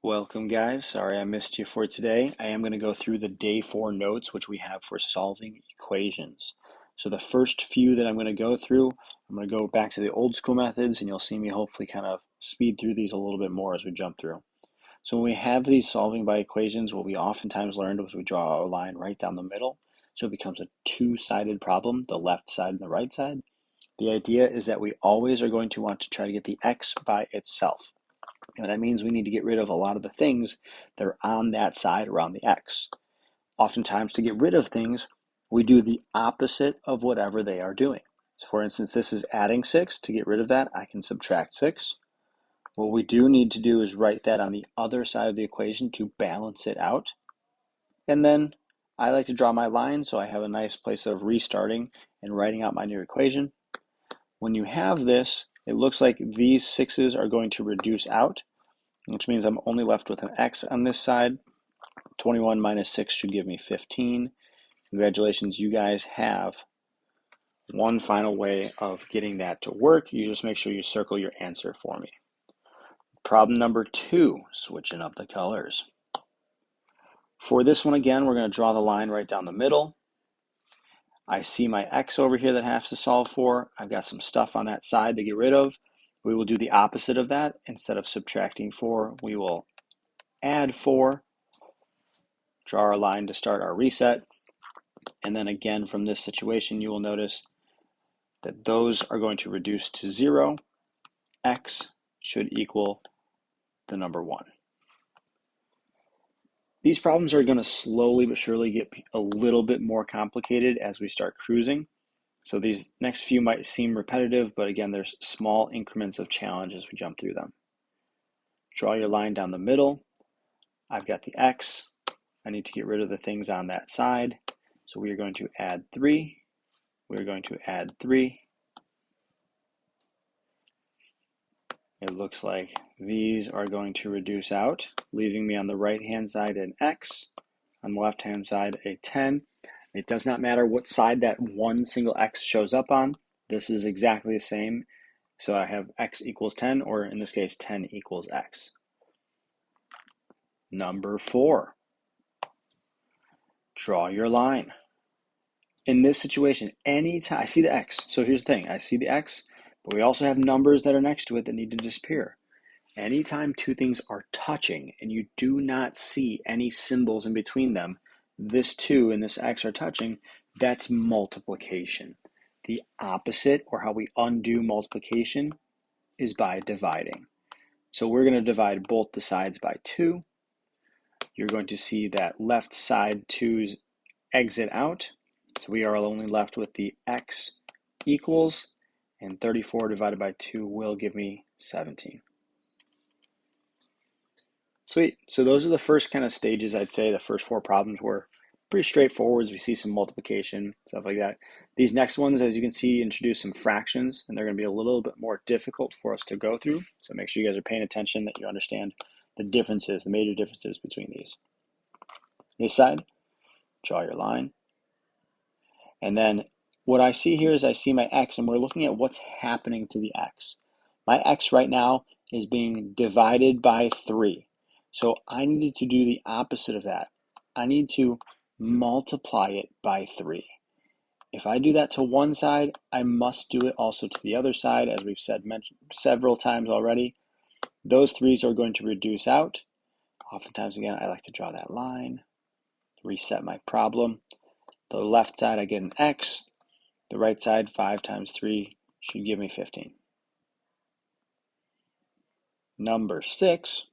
Welcome, guys. Sorry I missed you for today. I am going to go through the day 4 notes, which we have for solving equations. So the first few that I'm going to go through, I'm going to go back to the old school methods, and you'll see me hopefully kind of speed through these a little bit more as we jump through. So when we have these solving by equations, what we oftentimes learned was we draw a line right down the middle. So it becomes a two-sided problem, the left side and the right side. The idea is that we always are going to want to try to get the x by itself. And that means we need to get rid of a lot of the things that are on that side around the x. Oftentimes, to get rid of things, we do the opposite of whatever they are doing. So for instance, this is adding 6. To get rid of that, I can subtract 6. What we do need to do is write that on the other side of the equation to balance it out. And then I like to draw my line so I have a nice place of restarting and writing out my new equation. When you have this, it looks like these 6's are going to reduce out, which means I'm only left with an x on this side. 21 minus 6 should give me 15. Congratulations, you guys have one final way of getting that to work. You just make sure you circle your answer for me. Problem number 2, switching up the colors. For this one, again, we're going to draw the line right down the middle. I see my x over here that I have to solve for. I've got some stuff on that side to get rid of. We will do the opposite of that. Instead of subtracting 4, we will add 4. Draw our line to start our reset. And then again, from this situation, you will notice that those are going to reduce to 0. X should equal the number 1. These problems are going to slowly but surely get a little bit more complicated as we start cruising. So these next few might seem repetitive, but again, there's small increments of challenge as we jump through them. Draw your line down the middle. I've got the x. I need to get rid of the things on that side. So we are going to add 3. We're going to add 3. It looks like these are going to reduce out, leaving me on the right-hand side an x, on the left-hand side a 10. It does not matter what side that one single x shows up on. This is exactly the same. So I have x equals 10, or in this case, 10 equals x. Number 4, draw your line. In this situation, anytime I see the x, so here's the thing, I see the x, but we also have numbers that are next to it that need to disappear. Anytime two things are touching and you do not see any symbols in between them, this 2 and this x are touching, that's multiplication. The opposite, or how we undo multiplication, is by dividing. So we're going to divide both the sides by 2. You're going to see that left side 2's exit out. So we are only left with the x equals, and 34 divided by 2 will give me 17. Sweet. So those are the first kind of stages. I'd say the first 4 problems were pretty straightforward as we see some multiplication, stuff like that. These next ones, as you can see, introduce some fractions, and they're going to be a little bit more difficult for us to go through. So make sure you guys are paying attention, that you understand the differences, the major differences between these. This side, draw your line. And then what I see here is I see my x, and we're looking at what's happening to the x. My x right now is being divided by 3. So I needed to do the opposite of that. I need to multiply it by 3. If I do that to one side, I must do it also to the other side, as we've mentioned several times already. Those 3's are going to reduce out. Oftentimes, again, I like to draw that line, reset my problem. The left side, I get an x. The right side, 5 times 3, should give me 15. Number 6.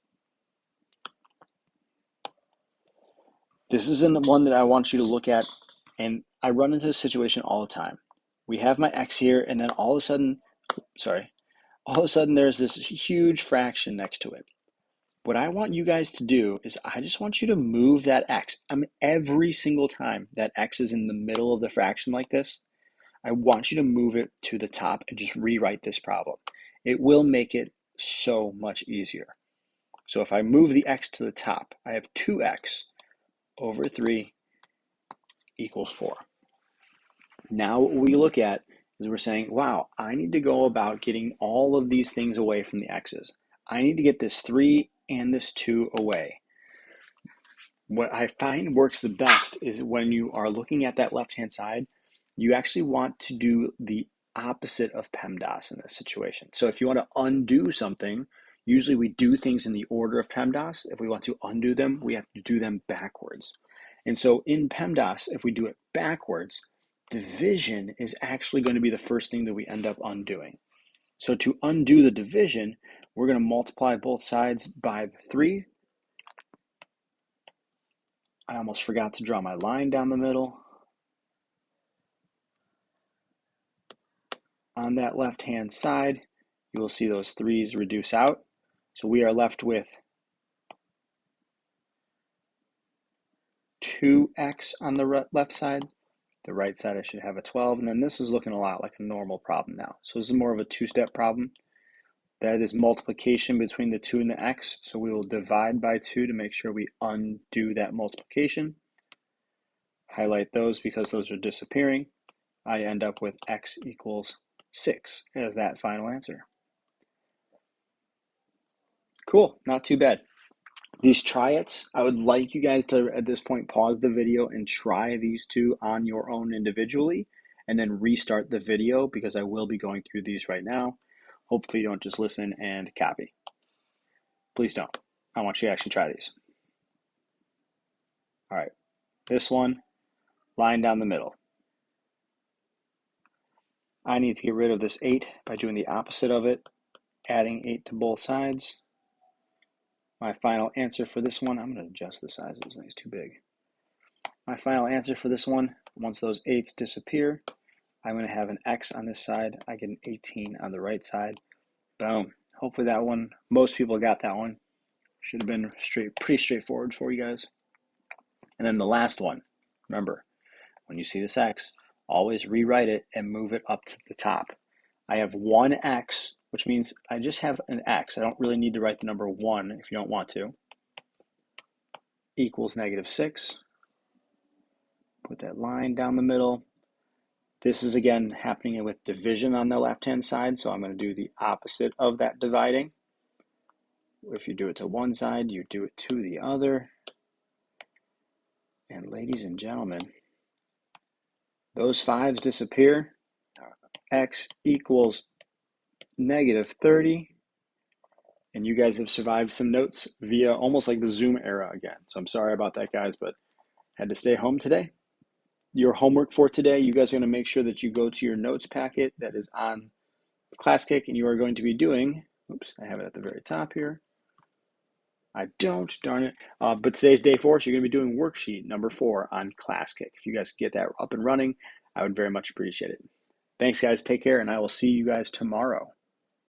This isn't one that I want you to look at, and I run into this situation all the time. We have my x here, and then all of a sudden there's this huge fraction next to it. What I want you guys to do is I just want you to move that x. Every single time that x is in the middle of the fraction like this, I want you to move it to the top and just rewrite this problem. It will make it so much easier. So if I move the x to the top, I have 2x over 3 equals 4. Now what we look at is we're saying, wow, I need to go about getting all of these things away from the x's. I need to get this 3 and this 2 away. What I find works the best is when you are looking at that left-hand side, you actually want to do the opposite of PEMDAS in this situation. So if you want to undo something, usually we do things in the order of PEMDAS. If we want to undo them, we have to do them backwards. And so in PEMDAS, if we do it backwards, division is actually going to be the first thing that we end up undoing. So to undo the division, we're going to multiply both sides by the 3. I almost forgot to draw my line down the middle. On that left-hand side, you will see those 3's reduce out. So we are left with 2x on the left side. The right side, I should have a 12. And then this is looking a lot like a normal problem now. So this is more of a 2-step problem. That is multiplication between the 2 and the x. So we will divide by 2 to make sure we undo that multiplication. Highlight those because those are disappearing. I end up with x equals 6 as that final answer. Cool, not too bad. These try-its, I would like you guys to, at this point, pause the video and try these 2 on your own individually, and then restart the video because I will be going through these right now. Hopefully you don't just listen and copy. Please don't. I want you to actually try these. All right, this one, line down the middle. I need to get rid of this 8 by doing the opposite of it, adding 8 to both sides. My final answer for this one, I'm going to adjust the size of this thing, it's too big. My final answer for this one, once those 8's disappear, I'm going to have an x on this side. I get an 18 on the right side. Boom. Hopefully that one, most people got that one. Should have been pretty straightforward for you guys. And then the last one, remember, when you see this x, always rewrite it and move it up to the top. I have one x, which means I just have an x. I don't really need to write the number 1 if you don't want to. Equals -6. Put that line down the middle. This is again happening with division on the left-hand side, so I'm going to do the opposite of that dividing. If you do it to one side, you do it to the other. And ladies and gentlemen, those 5's disappear. X equals -30. And you guys have survived some notes via almost like the Zoom era again. So I'm sorry about that, guys, but had to stay home today. Your homework for today, you guys are going to make sure that you go to your notes packet that is on ClassKick, and you are going to be doing, oops, I have it at the very top here. I don't, darn it. But today's day 4, so you're going to be doing worksheet number 4 on ClassKick. If you guys get that up and running, I would very much appreciate it. Thanks, guys. Take care, and I will see you guys tomorrow.